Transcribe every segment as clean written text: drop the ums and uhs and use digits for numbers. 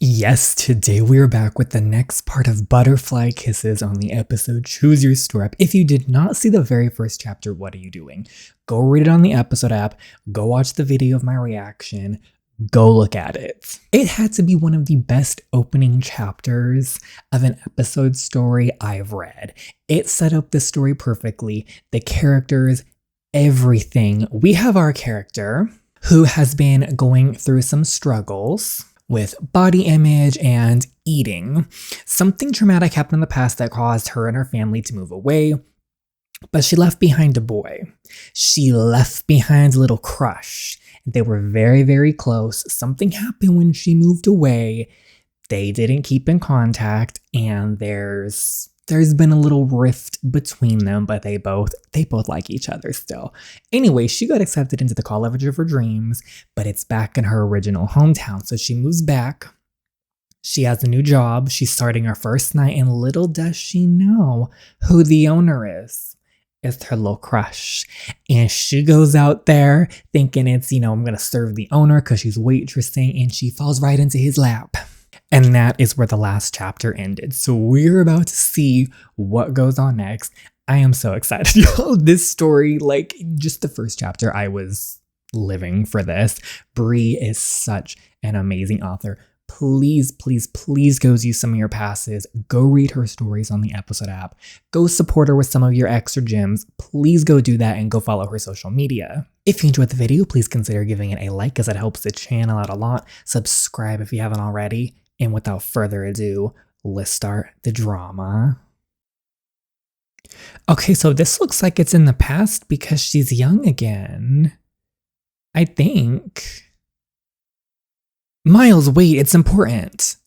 Yes, today we are back with the next part of Butterfly Kisses on the episode Choose Your Strap. If you did not see the very first chapter, what are you doing? Go read it on the episode app, go watch the video of my reaction, go look at it. It had to be one of the best opening chapters of an episode story I've read. It set up the story perfectly, the characters, everything. We have our character who has been going through some struggles with body image and eating. Something traumatic happened in the past that caused her and her family to move away, but she left behind a boy. She left behind a little crush. They were very, very close. Something happened when she moved away. They didn't keep in contact, and there's been a little rift between them, but they both like each other still. Anyway, she got accepted into the college of her dreams, but it's back in her original hometown. So she moves back. She has a new job. She's starting her first night, and little does she know who the owner is. It's her little crush. And she goes out there thinking it's, I'm going to serve the owner because she's waitressing, and she falls right into his lap. And that is where the last chapter ended. So we're about to see what goes on next. I am so excited. Y'all, this story, just the first chapter, I was living for this. Bree is such an amazing author. Please, please, please go use some of your passes. Go read her stories on the episode app. Go support her with some of your extra gems. Please go do that and go follow her social media. If you enjoyed the video, please consider giving it a like as it helps the channel out a lot. Subscribe if you haven't already. And without further ado, let's start the drama. Okay, so this looks like it's in the past because she's young again. I think. Miles, wait, it's important.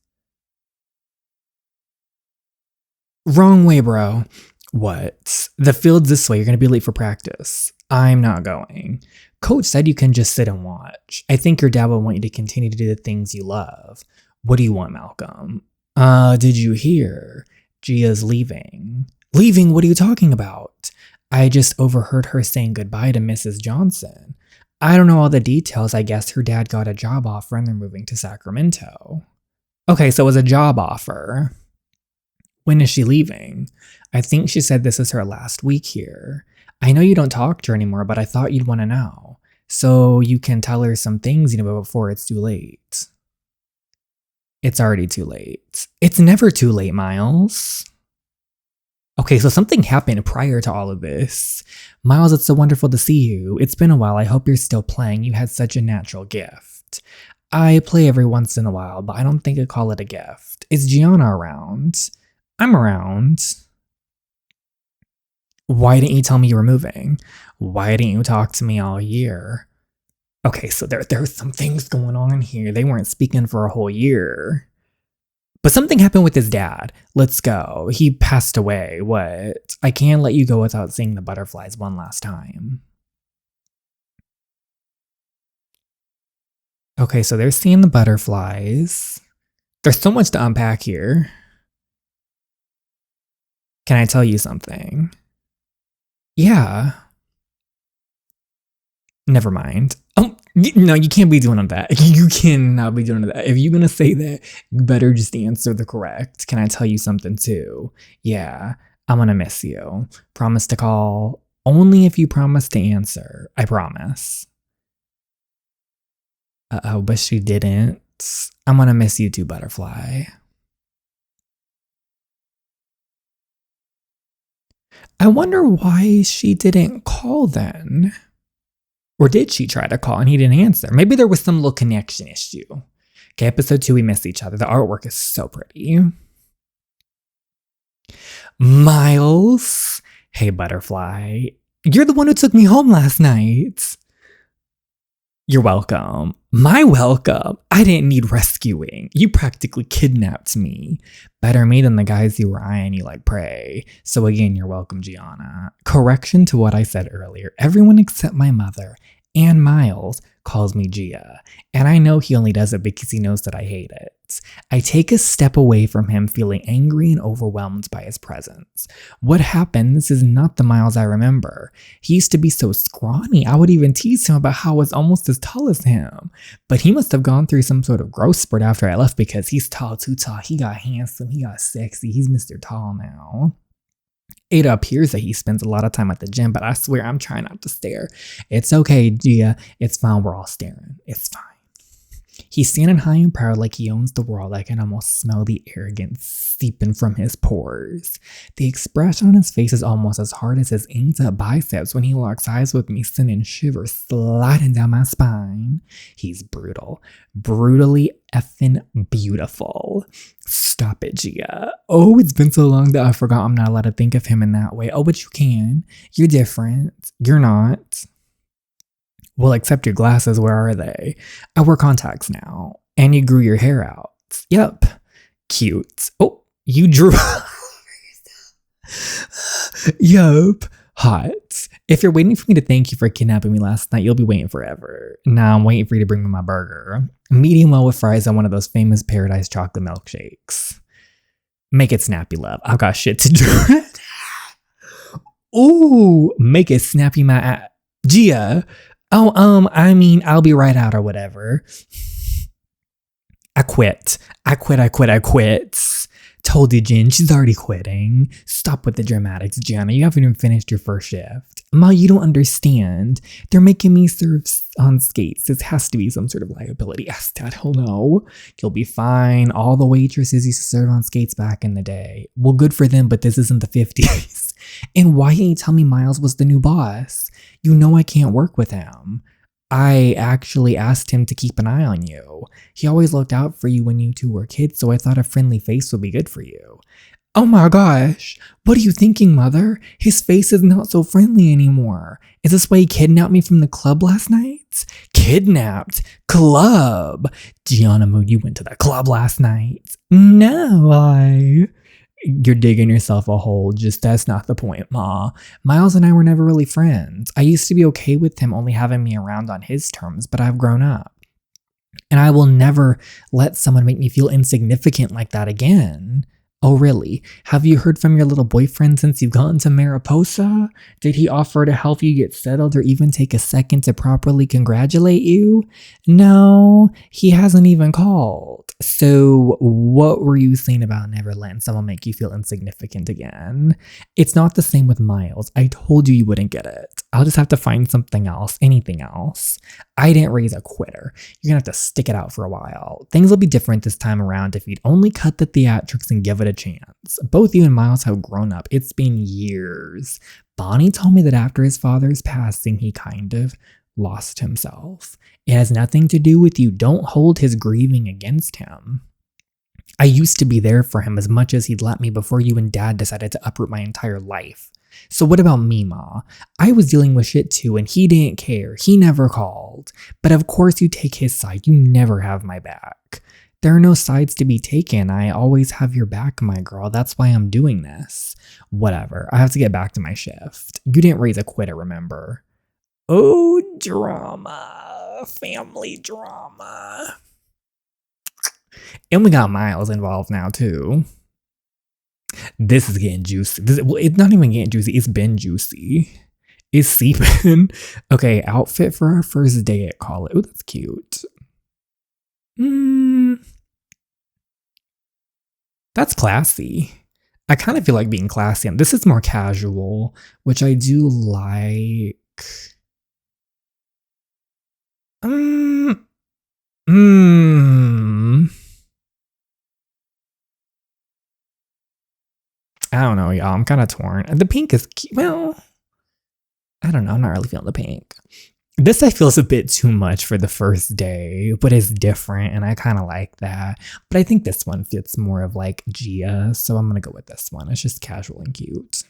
Wrong way, bro. What? The field's this way. You're going to be late for practice. I'm not going. Coach said you can just sit and watch. I think your dad will want you to continue to do the things you love. What do you want, Malcolm? Did you hear? Gia's leaving. Leaving? What are you talking about? I just overheard her saying goodbye to Mrs. Johnson. I don't know all the details. I guess her dad got a job offer and they're moving to Sacramento. Okay, so it was a job offer. When is she leaving? I think she said this is her last week here. I know you don't talk to her anymore, but I thought you'd want to know. So you can tell her some things, before it's too late. It's already too late. It's never too late, Miles. Okay, so something happened prior to all of this. Miles, it's so wonderful to see you. It's been a while. I hope you're still playing. You had such a natural gift. I play every once in a while, but I don't think I'd call it a gift. Is Gianna around? I'm around. Why didn't you tell me you were moving? Why didn't you talk to me all year? Okay, so there are some things going on here. They weren't speaking for a whole year. But something happened with his dad. Let's go. He passed away. What? I can't let you go without seeing the butterflies one last time. Okay, so they're seeing the butterflies. There's so much to unpack here. Can I tell you something? Yeah. Never mind. Oh, no, you can't be doing that. You cannot be doing that. If you're going to say that, you better just answer the correct. Can I tell you something too? Yeah, I'm going to miss you. Promise to call only if you promise to answer. I promise. Uh-oh, but she didn't. I'm going to miss you too, Butterfly. I wonder why she didn't call then. Or did she try to call and he didn't answer? Maybe there was some little connection issue. Okay, episode 2, we miss each other. The artwork is so pretty. Miles. Hey, Butterfly. You're the one who took me home last night. You're welcome. My welcome. I didn't need rescuing. You practically kidnapped me. Better me than the guys who were eyeing you like prey. So again, you're welcome, Gianna. Correction to what I said earlier. Everyone except my mother and Miles calls me Gia. And I know he only does it because he knows that I hate it. I take a step away from him, feeling angry and overwhelmed by his presence. What happened? This is not the Miles I remember. He used to be so scrawny. I would even tease him about how I was almost as tall as him. But he must have gone through some sort of growth spurt after I left, because he's tall, too tall. He got handsome. He got sexy. He's Mr. Tall now. It appears that he spends a lot of time at the gym, but I swear I'm trying not to stare. It's okay, Gia. It's fine. We're all staring. It's fine. He's standing high and proud like he owns the world. I can almost smell the arrogance seeping from his pores. The expression on his face is almost as hard as his inked up biceps when he locks eyes with me, sending shivers sliding down my spine. He's brutal. Brutally effing beautiful. Stop it, Gia. Oh, it's been so long that I forgot I'm not allowed to think of him in that way. Oh, but you can. You're different. You're not. Well, except your glasses, where are they? I wear contacts now. And you grew your hair out. Yep. Cute. Oh, you drew. Yup. Hot. If you're waiting for me to thank you for kidnapping me last night, you'll be waiting forever. Now I'm waiting for you to bring me my burger. Medium well with fries on one of those famous Paradise chocolate milkshakes. Make it snappy, love. I've got shit to do. Ooh, make it snappy, my Gia. Oh, I mean, I'll be right out or whatever. I quit. Told you, Jen, she's already quitting. Stop with the dramatics, Gianna. You haven't even finished your first shift. Ma, you don't understand. They're making me serve on skates. This has to be some sort of liability. Yes, Dad, he'll know. You'll be fine. All the waitresses used to serve on skates back in the day. Well, good for them, but this isn't the 50s. And why didn't you tell me Miles was the new boss? You know I can't work with him. I actually asked him to keep an eye on you. He always looked out for you when you two were kids, so I thought a friendly face would be good for you. Oh my gosh, what are you thinking, Mother? His face is not so friendly anymore. Is this why he kidnapped me from the club last night? Kidnapped? Club? Gianna Mood, you went to the club last night? No, You're digging yourself a hole. Just that's not the point, Ma. Miles and I were never really friends. I used to be okay with him only having me around on his terms, but I've grown up. And I will never let someone make me feel insignificant like that again. Oh, really? Have you heard from your little boyfriend since you've gone to Mariposa? Did he offer to help you get settled or even take a second to properly congratulate you? No, he hasn't even called. So what were you saying about never letting someone make you feel insignificant again? It's not the same with Miles. I told you wouldn't get it. I'll just have to find something else, anything else. I didn't raise a quitter. You're gonna have to stick it out for a while. Things will be different this time around if you'd only cut the theatrics and give it a chance. Both you and Miles have grown up. It's been years. Bonnie told me that after his father's passing, he kind of lost himself. It has nothing to do with you. Don't hold his grieving against him. I used to be there for him as much as he'd let me before you and Dad decided to uproot my entire life. So what about me, Ma? I was dealing with shit too, and he didn't care. He never called. But of course you take his side. You never have my back. There are no sides to be taken. I always have your back, my girl. That's why I'm doing this. Whatever. I have to get back to my shift. You didn't raise a quitter, remember? Oh, drama. Family drama. And we got Miles involved now, too. This is getting juicy. It's not even getting juicy. It's been juicy. It's seeping. Okay, outfit for our first day at college. Oh, that's cute. That's classy. I kind of feel like being classy. And this is more casual, which I do like. I don't know, y'all. I'm kind of torn. The pink is cute. Well, I don't know. I'm not really feeling the pink. This I feel is a bit too much for the first day, but it's different and I kind of like that. But I think this one fits more of like Gia, so I'm going to go with this one. It's just casual and cute.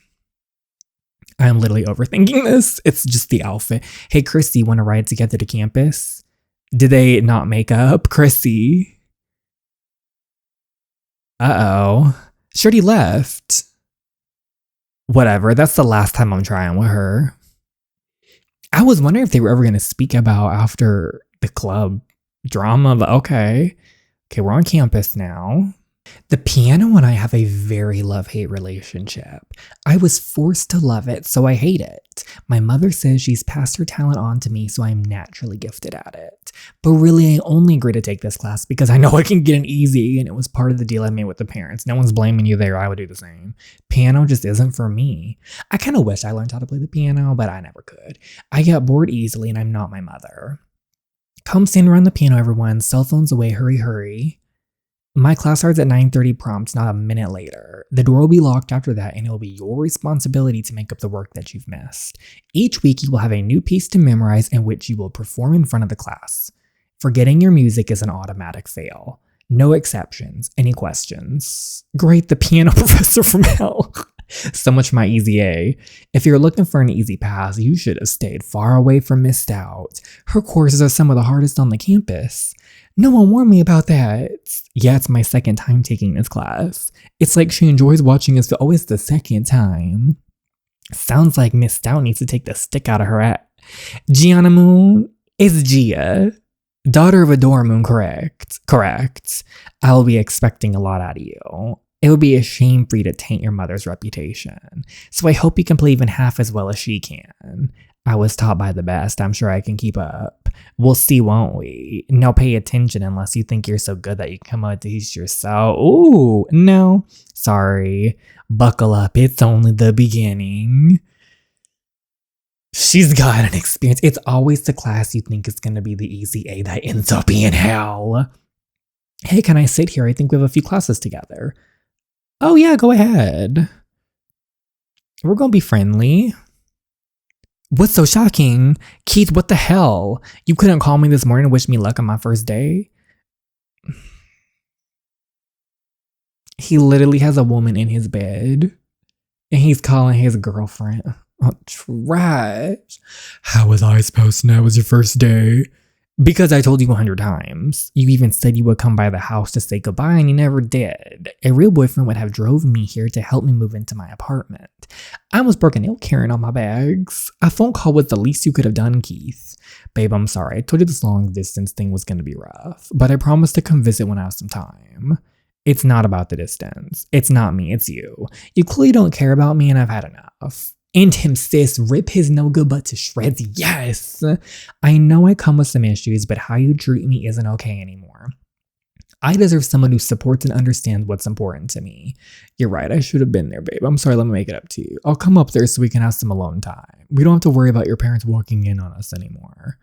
I'm literally overthinking this. It's just the outfit. Hey, Chrissy, want to ride together to campus? Did they not make up? Chrissy? Uh-oh. Shorty left. Whatever, that's the last time I'm trying with her. I was wondering if they were ever going to speak about after the club drama, but okay. Okay, we're on campus now. The piano and I have a very love-hate relationship. I was forced to love it, so I hate it. My mother says she's passed her talent on to me, so I'm naturally gifted at it. But really, I only agreed to take this class because I know I can get an easy, and it was part of the deal I made with the parents. No one's blaming you there. I would do the same. Piano just isn't for me. I kind of wish I learned how to play the piano, but I never could. I get bored easily, and I'm not my mother. Come stand around the piano, everyone. Cell phones away, hurry, hurry. My class starts at 9:30 prompt, not a minute later. The door will be locked after that, and it will be your responsibility to make up the work that you've missed. Each week, you will have a new piece to memorize in which you will perform in front of the class. Forgetting your music is an automatic fail. No exceptions. Any questions? Great, the piano professor from hell. So much for my easy A. If you're looking for an easy pass, you should have stayed far away from Miss Stout. Her courses are some of the hardest on the campus. No one warned me about that. Yeah, it's my second time taking this class. It's like she enjoys watching us, oh, it's the second time. Sounds like Miss Stout needs to take the stick out of her hat. Gianna Moon? It's Gia. Daughter of Adora Moon, correct. Correct. I'll be expecting a lot out of you. It would be a shame for you to taint your mother's reputation. So I hope you can play even half as well as she can. I was taught by the best. I'm sure I can keep up. We'll see, won't we? Now pay attention unless you think you're so good that you can come out to teach yourself. Ooh, no. Sorry. Buckle up. It's only the beginning. She's got an experience. It's always the class you think is going to be the easy A that ends up being hell. Hey, can I sit here? I think we have a few classes together. Oh yeah, go ahead. We're going to be friendly. What's so shocking? Keith, what the hell? You couldn't call me this morning and wish me luck on my first day? He literally has a woman in his bed. And he's calling his girlfriend. Oh, trash. How was I supposed to know it was your first day? Because I told you 100 times. You even said you would come by the house to say goodbye and you never did. A real boyfriend would have drove me here to help me move into my apartment. I almost broke a nail carrying on my bags. A phone call was the least you could have done, Keith. Babe, I'm sorry. I told you this long distance thing was going to be rough. But I promised to come visit when I have some time. It's not about the distance. It's not me, it's you. You clearly don't care about me and I've had enough. And him, sis, rip his no good butt to shreds, yes! I know I come with some issues, but how you treat me isn't okay anymore. I deserve someone who supports and understands what's important to me. You're right, I should have been there, babe. I'm sorry, let me make it up to you. I'll come up there so we can have some alone time. We don't have to worry about your parents walking in on us anymore.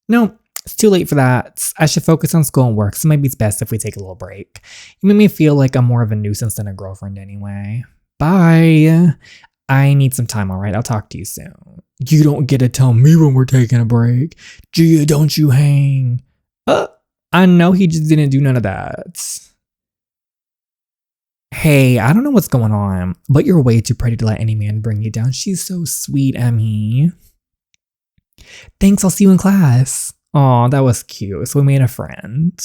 No, it's too late for that. I should focus on school and work, so maybe it's best if we take a little break. You make me feel like I'm more of a nuisance than a girlfriend anyway. Bye! I need some time, all right? I'll talk to you soon. You don't get to tell me when we're taking a break. Gia, don't you hang. I know he just didn't do none of that. Hey, I don't know what's going on, but you're way too pretty to let any man bring you down. She's so sweet, Emmy. Thanks, I'll see you in class. Aw, that was cute. So we made a friend.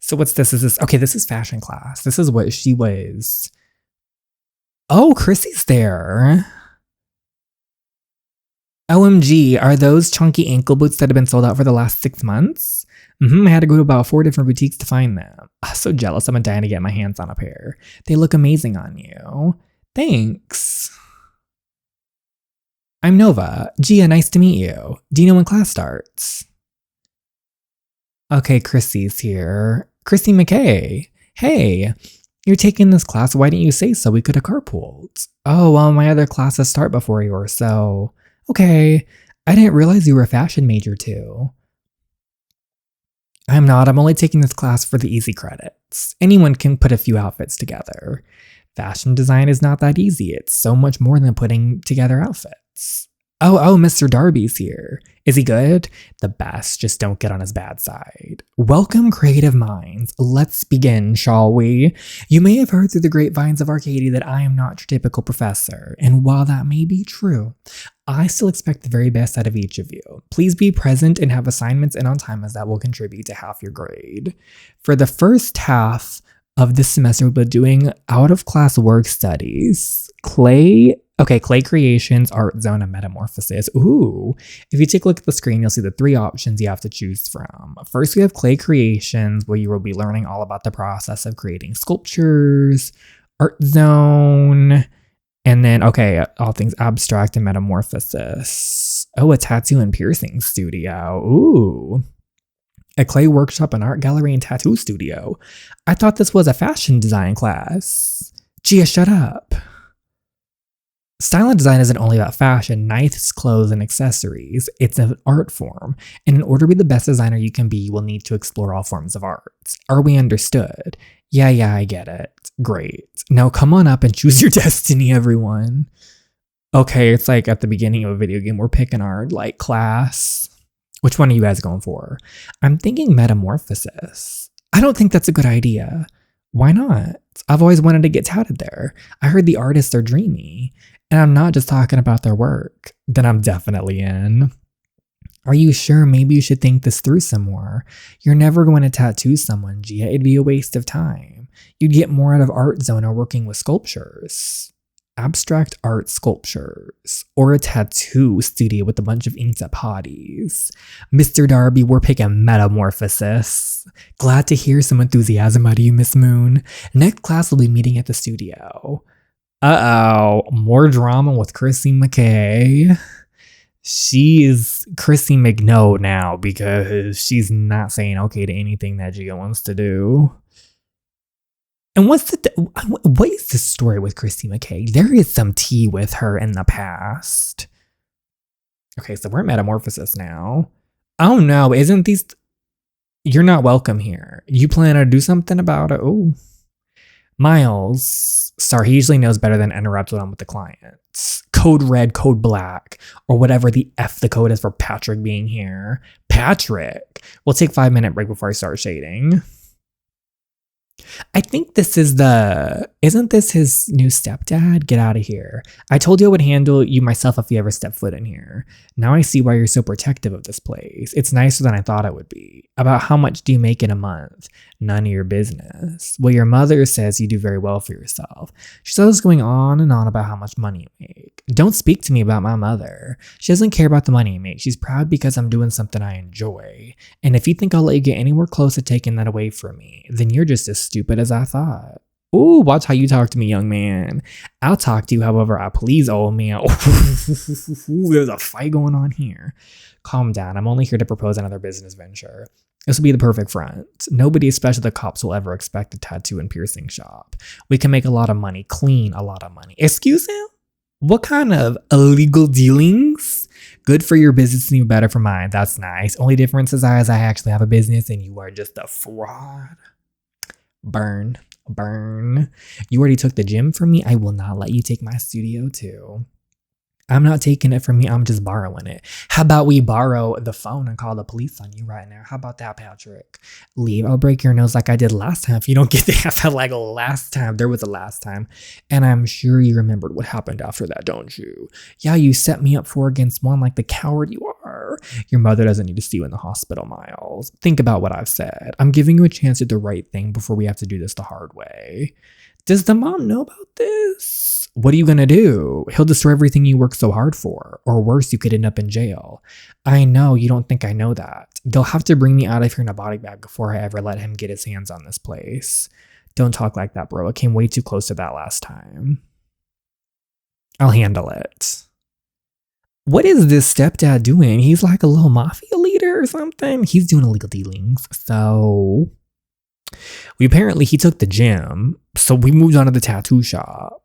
So what's this? Okay, this is fashion class. This is what she was. Oh, Chrissy's there. OMG, are those chunky ankle boots that have been sold out for the last 6 months? I had to go to about 4 different boutiques to find them. I'm so jealous. I'm dying to get my hands on a pair. They look amazing on you. Thanks. I'm Nova. Gia, nice to meet you. Do you know when class starts? Okay, Chrissy's here. Chrissy McKay. Hey. You're taking this class, why didn't you say so? We could have carpooled. Oh, well, my other classes start before yours, so... Okay, I didn't realize you were a fashion major too. I'm not, I'm only taking this class for the easy credits. Anyone can put a few outfits together. Fashion design is not that easy, it's so much more than putting together outfits. Oh, Mr. Darby's here. Is he good? The best, just don't get on his bad side. Welcome, creative minds. Let's begin, shall we? You may have heard through the grapevines of Arcadia that I am not your typical professor, and while that may be true, I still expect the very best out of each of you. Please be present and have assignments in on time as that will contribute to half your grade. For the first half of this semester, we'll be doing out-of-class work studies. Clay Okay, Clay Creations, Art Zone, and Metamorphosis. Ooh. If you take a look at the screen, you'll see the 3 options you have to choose from. First, we have Clay Creations, where you will be learning all about the process of creating sculptures. Art Zone, and then, okay, all things abstract and metamorphosis. Oh, a tattoo and piercing studio. Ooh. A clay workshop, an art gallery, and tattoo studio. I thought this was a fashion design class. Gia, shut up. Style and design isn't only about fashion, knives, clothes, and accessories. It's an art form. And in order to be the best designer you can be, you will need to explore all forms of art. Are we understood? Yeah, I get it. Great. Now come on up and choose your destiny, everyone. Okay, it's like at the beginning of a video game, we're picking our like class. Which one are you guys going for? I'm thinking metamorphosis. I don't think that's a good idea. Why not? I've always wanted to get touted there. I heard the artists are dreamy. And I'm not just talking about their work. Then I'm definitely in. Are you sure? Maybe you should think this through some more. You're never going to tattoo someone, Gia. It'd be a waste of time. You'd get more out of Art Zone or working with sculptures. Abstract art sculptures. Or a tattoo studio with a bunch of inked up hotties. Mr. Darby, we're picking metamorphosis. Glad to hear some enthusiasm out of you, Miss Moon. Next class will be meeting at the studio. Uh-oh, more drama with Chrissy McKay. She is Chrissy McNo now because she's not saying okay to anything that Gia wants to do. And what is the story with Chrissy McKay? There is some tea with her in the past. Okay, so we're at Metamorphosis now. Oh no, isn't these... You're not welcome here. You plan to do something about it? Oh. Miles, sorry, he usually knows better than interrupt when I'm with the clients. Code red, code black, or whatever the F the code is for Patrick being here. Patrick! We'll take 5-minute break before I start shading. I think this is isn't this his new stepdad? Get out of here. I told you I would handle you myself if you ever step foot in here. Now I see why you're so protective of this place. It's nicer than I thought it would be. About how much do you make in a month? None of your business. Well, your mother says you do very well for yourself. She's always going on and on about how much money you make. Don't speak to me about my mother. She doesn't care about the money you make. She's proud because I'm doing something I enjoy. And if you think I'll let you get anywhere close to taking that away from me, then you're just as stupid as I thought. Ooh, watch how you talk to me, young man. I'll talk to you however I please, old man. There's a fight going on here. Calm down. I'm only here to propose another business venture. This will be the perfect front. Nobody, especially the cops, will ever expect a tattoo and piercing shop. We can make a lot of money, clean a lot of money. Excuse him? What kind of illegal dealings? Good for your business and better for mine. That's nice. Only difference is I actually have a business and you are just a fraud. Burn. You already took the gym from me. I will not let you take my studio too. I'm not taking it from you. I'm just borrowing it. How about we borrow the phone and call the police on you right now? How about that, Patrick? Leave. I'll break your nose like I did last time if you don't get the answer like last time. There was a last time. And I'm sure you remembered what happened after that, don't you? Yeah, you set me up 4 against 1 like the coward you are. Your mother doesn't need to see you in the hospital, Miles. Think about what I've said. I'm giving you a chance to do the right thing before we have to do this the hard way. Does the mom know about this? What are you gonna do? He'll destroy everything you worked so hard for. Or worse, you could end up in jail. I know, you don't think I know that. They'll have to bring me out of here in a body bag before I ever let him get his hands on this place. Don't talk like that, bro. It came way too close to that last time. I'll handle it. What is this stepdad doing? He's like a little mafia leader or something? He's doing illegal dealings, so... he took the gym, so we moved on to the tattoo shop.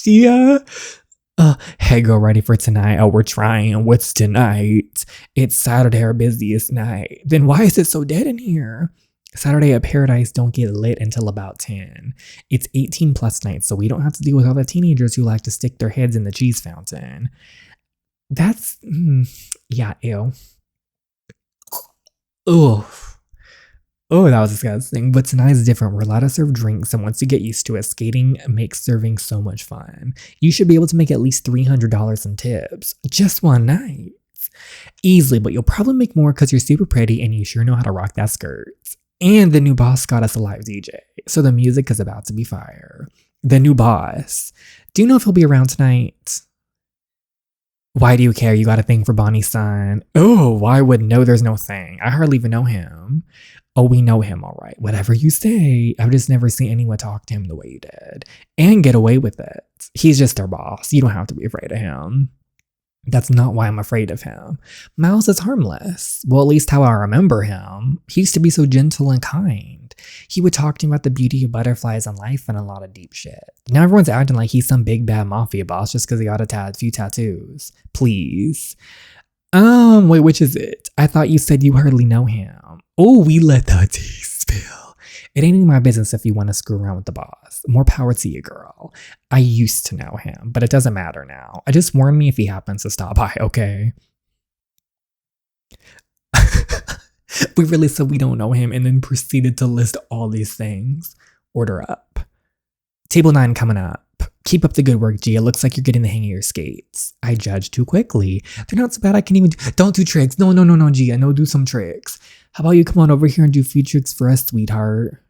Yeah. Hey girl, ready for tonight? Oh, we're trying. What's tonight? It's Saturday, our busiest night. Then why is it so dead in here? Saturday at Paradise don't get lit until about 10. It's 18 plus nights, so we don't have to deal with all the teenagers who like to stick their heads in the cheese fountain. That's, yeah, ew. Ugh. Oh, that was disgusting. But tonight is different. We're allowed to serve drinks, and once you get used to it, skating makes serving so much fun. You should be able to make at least $300 in tips. Just one night. Easily, but you'll probably make more because you're super pretty and you sure know how to rock that skirt. And the new boss got us a live DJ, so the music is about to be fire. The new boss. Do you know if he'll be around tonight? Why do you care? You got a thing for Bonnie's son. Oh, why would no? There's no thing. I hardly even know him. Oh, we know him, all right. Whatever you say. I've just never seen anyone talk to him the way you did. And get away with it. He's just their boss. You don't have to be afraid of him. That's not why I'm afraid of him. Miles is harmless. Well, at least how I remember him. He used to be so gentle and kind. He would talk to me about the beauty of butterflies and life and a lot of deep shit. Now everyone's acting like he's some big bad mafia boss just because he got a few tattoos. Please. Wait, which is it? I thought you said you hardly know him. Oh, we let the tea spill. It ain't any my business if you want to screw around with the boss. More power to you, girl. I used to know him, but it doesn't matter now. Just warn me if he happens to stop by, okay? We really said we don't know him and then proceeded to list all these things. Order up. Table 9 coming up. Keep up the good work, Gia. Looks like you're getting the hang of your skates. I judge too quickly. They're not so bad I can even don't do tricks. No, Gia. No, do some tricks. How about you come on over here and do a few tricks for us, sweetheart?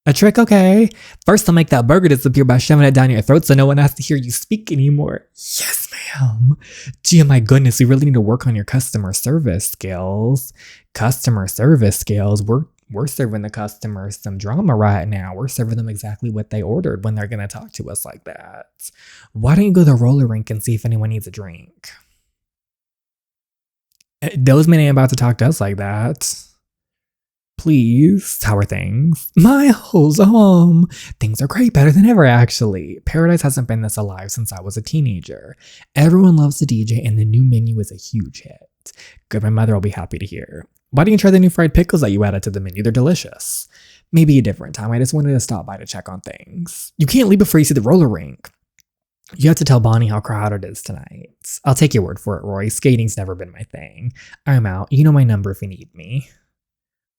A trick, okay. First, I'll make that burger disappear by shoving it down your throat so no one has to hear you speak anymore. Yes, ma'am. Gee, my goodness, we really need to work on your customer service skills. Customer service skills? We're serving the customers some drama right now. We're serving them exactly what they ordered when they're going to talk to us like that. Why don't you go to the roller rink and see if anyone needs a drink? Those men ain't about to talk to us like that. Please, how are things? Miles, things are great, better than ever, actually. Paradise hasn't been this alive since I was a teenager. Everyone loves the DJ, and the new menu is a huge hit. Good, my mother will be happy to hear. Why don't you try the new fried pickles that you added to the menu? They're delicious. Maybe a different time. I just wanted to stop by to check on things. You can't leave before you see the roller rink. You have to tell Bonnie how crowded it is tonight. I'll take your word for it, Roy. Skating's never been my thing. I'm out. You know my number if you need me.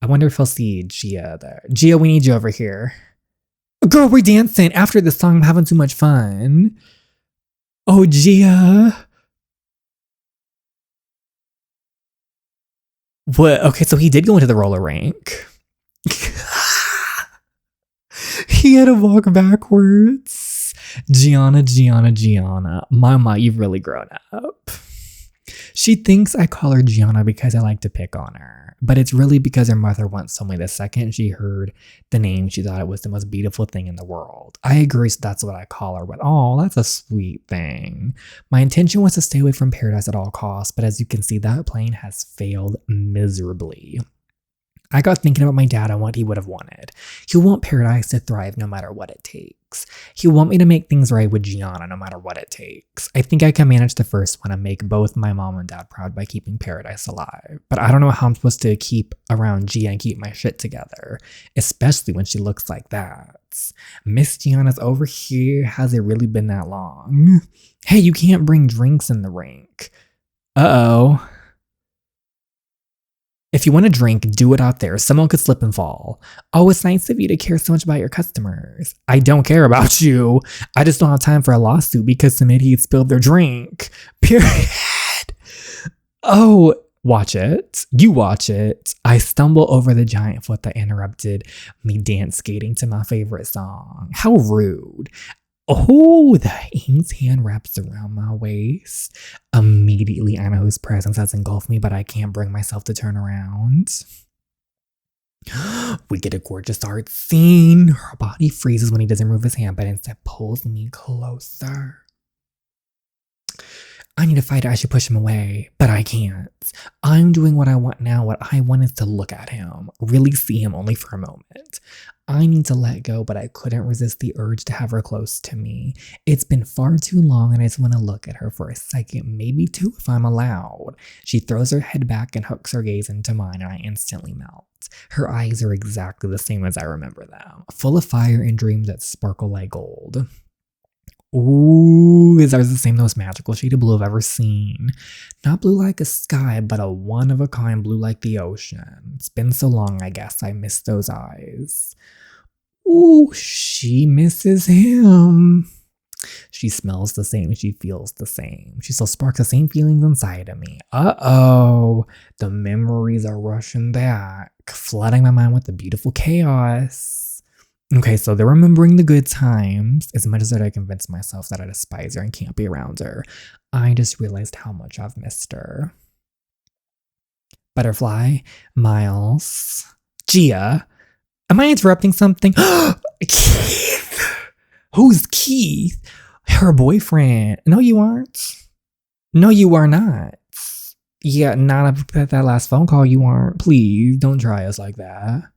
I wonder if I'll see Gia there. Gia, we need you over here. Girl, we're dancing. After this song, I'm having too much fun. Oh, Gia. What? Okay, so he did go into the roller rink. He had to walk backwards. Gianna. Mama, you've really grown up. She thinks I call her Gianna because I like to pick on her. But it's really because her mother once told me the second she heard the name, she thought it was the most beautiful thing in the world. I agree, so that's what I call her. But oh, that's a sweet thing. My intention was to stay away from Paradise at all costs, but as you can see, that plan has failed miserably. I got thinking about my dad and what he would have wanted. He'll want Paradise to thrive no matter what it takes. He'll want me to make things right with Gianna no matter what it takes. I think I can manage the first one and make both my mom and dad proud by keeping Paradise alive. But I don't know how I'm supposed to keep around Gia and keep my shit together, especially when she looks like that. Miss Gianna's over here. Has it really been that long? Hey, you can't bring drinks in the rink. Uh-oh. If you want a drink, do it out there. Someone could slip and fall. Oh, it's nice of you to care so much about your customers. I don't care about you. I just don't have time for a lawsuit because some idiot spilled their drink. Period. Oh, watch it. You watch it. I stumble over the giant foot that interrupted me dance skating to my favorite song. How rude. Oh, the Aang's hand wraps around my waist. Immediately, I know whose presence has engulfed me, but I can't bring myself to turn around. We get a gorgeous art scene. Her body freezes when he doesn't move his hand, but instead pulls me closer. I need to fight it. I should push him away, but I can't. I'm doing what I want now. What I want is to look at him, really see him only for a moment. I need to let go, but I couldn't resist the urge to have her close to me. It's been far too long and I just want to look at her for a second, maybe two if I'm allowed. She throws her head back and hooks her gaze into mine and I instantly melt. Her eyes are exactly the same as I remember them, full of fire and dreams that sparkle like gold. Ooh, is ours the same most magical shade of blue I've ever seen? Not blue like a sky, but a one-of-a-kind blue like the ocean. It's been so long, I guess I miss those eyes. Ooh, she misses him. She smells the same, she feels the same. She still sparks the same feelings inside of me. Uh-oh, the memories are rushing back, flooding my mind with the beautiful chaos. Okay, so they're remembering the good times. As much as I convinced myself that I despise her and can't be around her, I just realized how much I've missed her. Butterfly, Miles, Gia. Am I interrupting something? Keith! Who's Keith? Her boyfriend. No, you aren't. No, you are not. Yeah, not at that last phone call, you aren't. Please, don't try us like that.